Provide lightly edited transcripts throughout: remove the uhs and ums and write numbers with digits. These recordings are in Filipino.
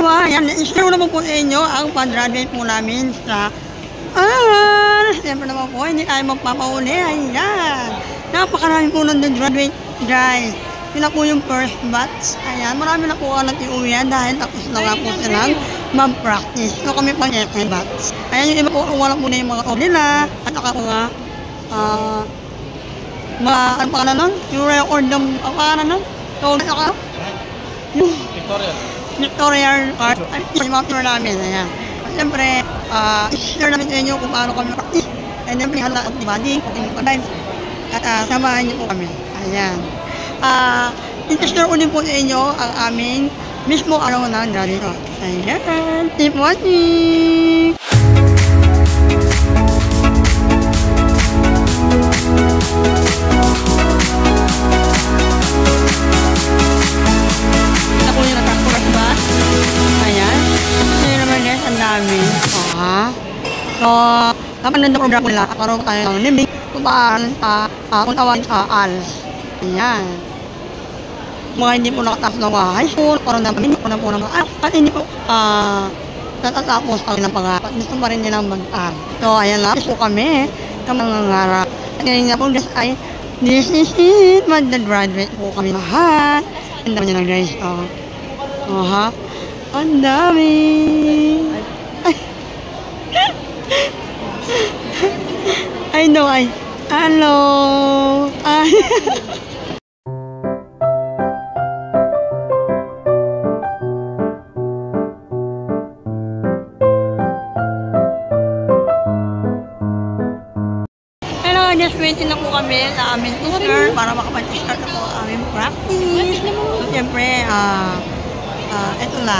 Ayan, i-share naman po sa inyo ang pag-graduate po namin sa siyempre naman po, hindi tayo magpapauli. Ayan. Napakarami po nandun graduate, guys. Sila po yung first batch. Ayan, marami na po nag-iuwian dahil tapos na nga po silang mag-practice. So kami pang second batch. Ayan, yung iba po, wala po na yung mga nila. At saka po nga, ano pa ka na nun? Yung record ng, ano nun? So, saka, yung Victorial Art. Yung mga tour namin. Ayan. Siyempre, share namin sa inyo kung paano kami practice. And then, handa at dibading, at samahan niyo po kami. Ayan. I-share ko din po sa inyo ang aming mismo araw na dito. Ayan. Keep watching! Ito po yung natakpurat ba? Ayan. Ito yung naman guys, ang dami. So, kapag nandang program nila, karoon tayo ng limig kung tawag sa ALS. Ayan. Mga hindi po nakatapos ng high school, karoon na kami, karoon po ng mga at hindi po natatapos kami ng pangarap. Gusto pa rin nilang mag-aral. So, ayan lang po kami ng mga ngarap. At ngayon nga po guys ay this is it. Mag-graduate po kami lahat. Ang dami nyo na guys. Ang dami. I know, hello. Hello, just waiting na po kami sa aming teacher para makapag-start na po ang aming practice. So, siyempre, eto na.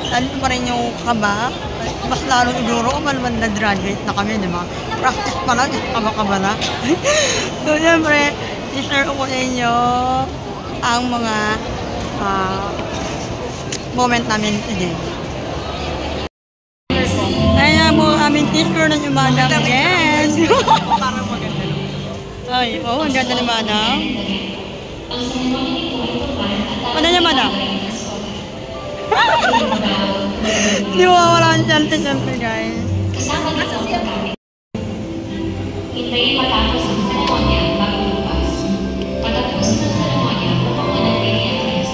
Lalo pa rin yung kaba. Mas lalo siguro kapag nag-graduate na kami, di ba? Practice pa lang, kaba-kaba na. So, siyempre, i-share ko po sa inyo ang mga moment namin today. Kaya po aming teacher na si Madam Jen. Parang maganda lang. Ay, oo, ang ganda ni Madam. Ano niya, Madam? Hindi mo mawala ang siyempre, guys. Kasama na sa siya. Hintayin matapos ang seremonya bago bukas. Patapos ng seremonya, pupunta ng pilihan.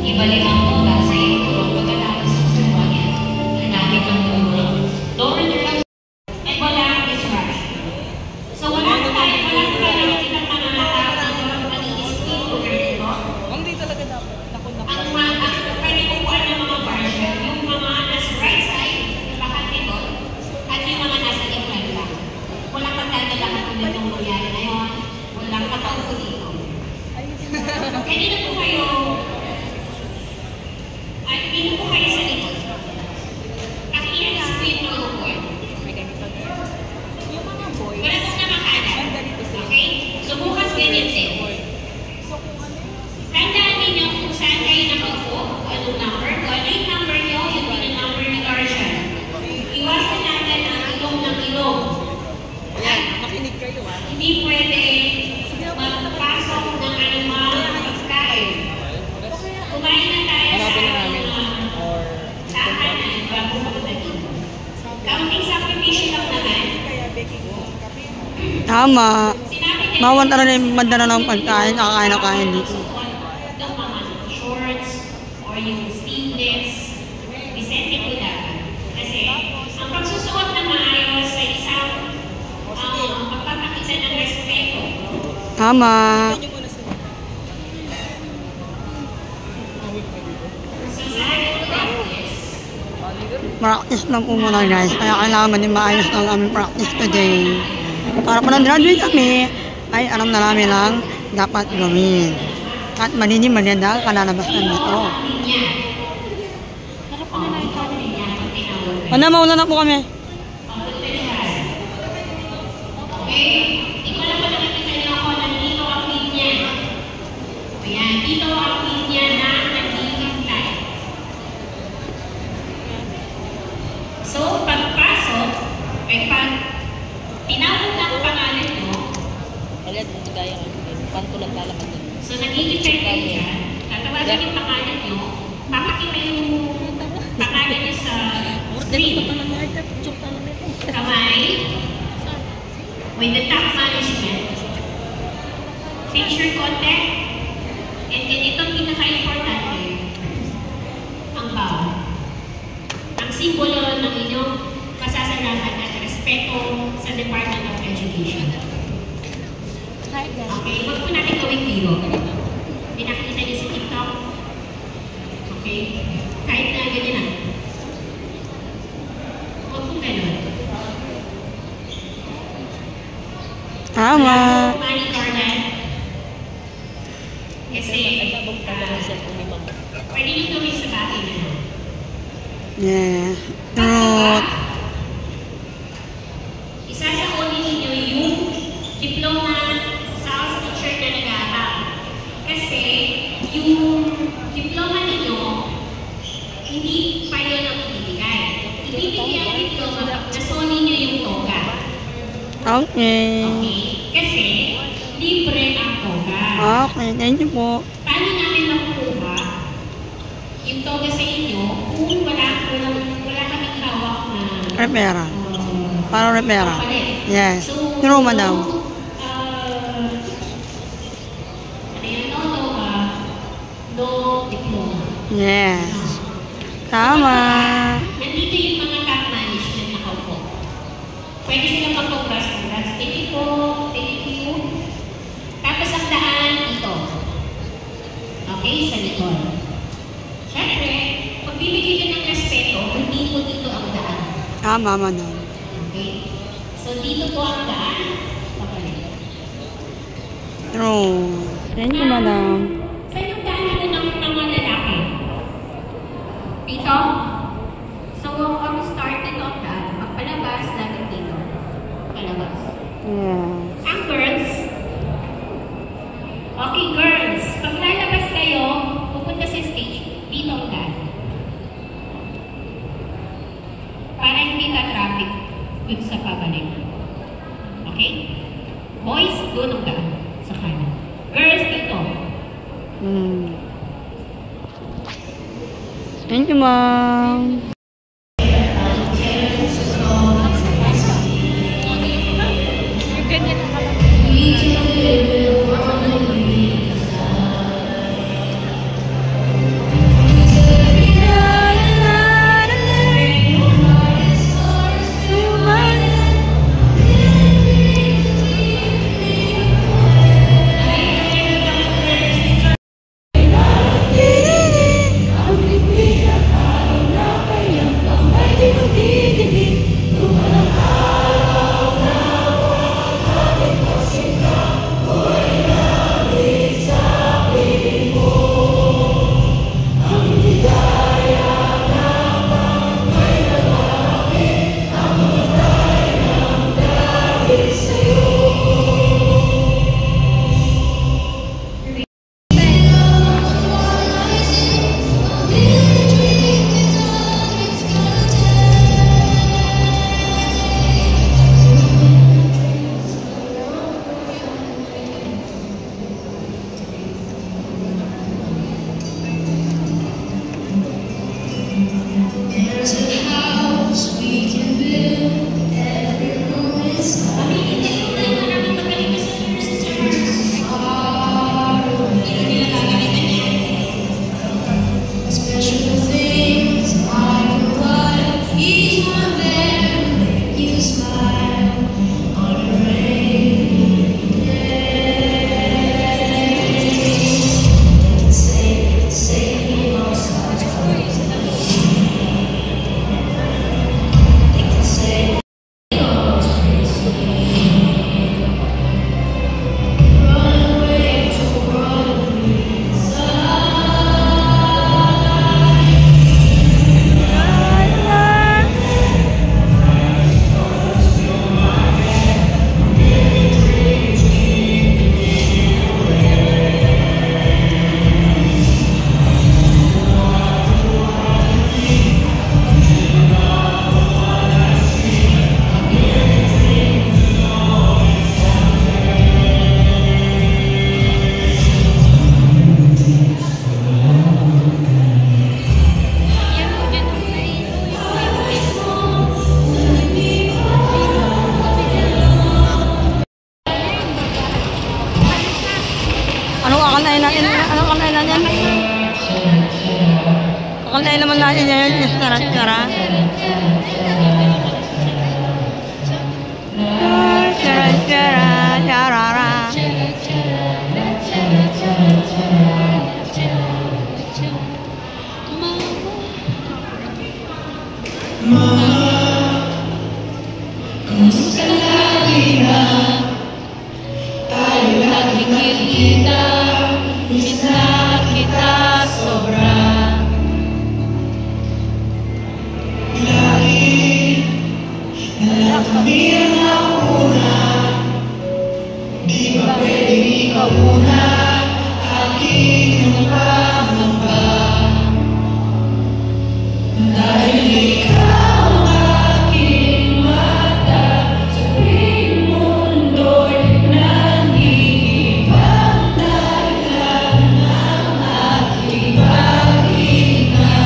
Ibalik ang oras sa iyong tulong pagkatapos ng seremonya. Hanapin ang tulong. Don't return. And wala ang distract. So wala na tayo kitang mga natapos ng pag-iisip ko. Hindi talaga dapat. Ang pwede ko po ng mga version, yung mga nasa right side, bakante ko, at yung mga nasa left lang. Walang katanda lahat ulit yung nangyari ngayon. Walang kataupo dito. Pwede na po kayo, at hindi na po kayo sa likod. Pakiinis po yung mga board. Yung mga boys, Wala po na makanan. Okay? So bukas ganyan din. Tandaan ninyo kung saan kayo nakaupo, anong number. Kung ano yung number nyo, yun din ang number ni Tarzan. Iwasan natin ang ilong ng ilong. ayan, makinig kayo Hindi pwede magpasok ng animal na pagkain. Kumain na tayo sa kanan bago magdagin. Kaunting sakripisyo lang naman. Tama. Sinabi kayo, Bawal talaga yung magdala ng pagkain, kakain na kain dito. ng mga shorts or yung sleeveless, isente ko dapat. Kasi ang pagsusuot ng maayos sa isang pagpapakita ng respeto. Tama. So sa ating practice, Practice lang po muna guys. Kaya kailangan din maayos ang aming practice today. Para pa nag-graduate kami, ay alam na namin lang dapat gawin. At maganda ang kalalabasan nito. Mauna na po kami. okay? Di ko lang pa nakikita niyo ako na dito ang feed niya. Ayan, dito ang feed niya na naghihintay. So, pagpasok, ay pag tinawag na ang pangalan mo, Agad, gaya ng pantulang lalakad. so naghihintay kayo dyan, tatawagin yung pangalan nyo, Kamay. With the top management. Facial contact. And then itong pinaka-importante, ang bow. Ang simbolo ng inyong pasasalamat at respeto sa Department of Education. Okay, huwag po natin gawing biro. Pinakita niyo sa TikTok. Okay? Kahit na ganyan na. Huwag po ganun. Tama. Money corner. Kasi, pwede nyo gawin sa bahay na. Yeah. Truth. Isasauli ninyo yung diploma sales teacher na nag-aaral. Kasi, yung diploma ninyo, hindi pa yun ang ibibigay. Ibibigay ang diploma pag nasoli nyo yung toga. Okay. Okay? Kasi, libre ang toga. Okay, thank you po. Paano namin makukuha yung toga sa inyo kung wala kaming hawak na Repera. Para repera. papalit? Yes. So, True, madam. ano yun? No toga, no diploma. Yes. Tama. Nandito yung mga top management na kaupo. Pwede silang mag-congrats. Thank you po. Thank you. Tapos ang daan dito. Okay, sa likod. Siyempre, pag bibigyan ka ng respeto, hindi po dito ang daan. Tama, madam. Okay? So, dito po ang daan. Papalit. True. Thank you, madam. Saan yung daan dito ng mga lalaki? Dito? So, ang start nito ang daan. Pagpalabas, dapat dito. Palabas. Yeah. Ang girls, okay girls, pag lalabas kayo, pupunta sa stage, dito ang daan. Para hindi ka traffic dun sa pabalik. Okay? Boys, doon ang daan. Sa kanan. Girls, dito. Thank you, ma'am. Antayin naman natin yan. Tara. Kumusta lagi na tayo laging kita, miss na kita sobra. Lagi na lang kami ang nauna, di ba pwedeng ikaw muna, aking pangamba. Dahil ikaw ang aking mata, sa tuwing mundo'y nag-iibang dahilan ng aking paghinga.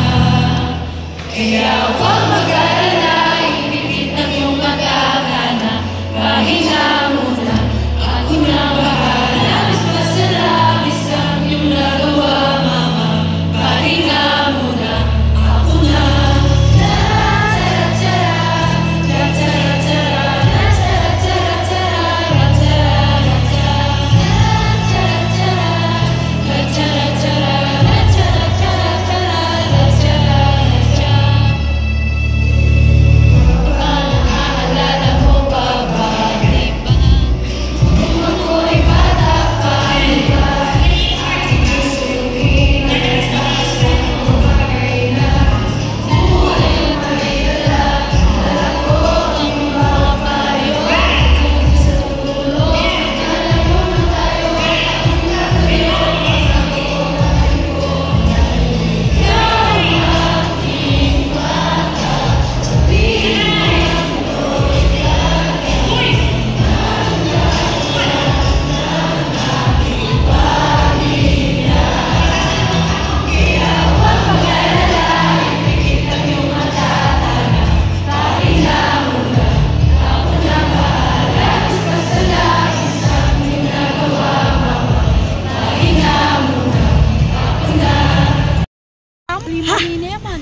Kaya huwag mag-alala, ipipit ng iyong magkakana. Pahinga muna, ako na bahala. Labis pa sa labis ang iyong nagawa, mama. Pahinga muna, ako na.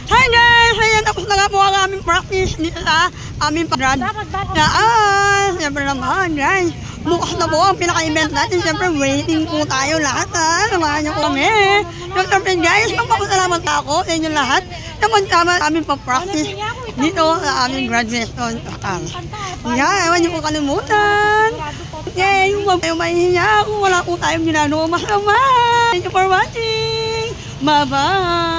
Hi guys! Ayan, tapos na nga po ang aming practice dito sa aming pag-run. Siyempre naman guys, bukas na po ang pinaka-event natin. Siyempre waiting po tayo lahat ha. Samahan niyo po kami. Siyempre guys, magpapasalamat ako sa inyo lahat na magsama sa aming pag-practice dito sa aming graduation. Yan, ewan niyo po kalimutan. Yay! Huwag kayo mahihiya kung wala po tayong ginagawa masama. Thank you for watching. Bye-bye!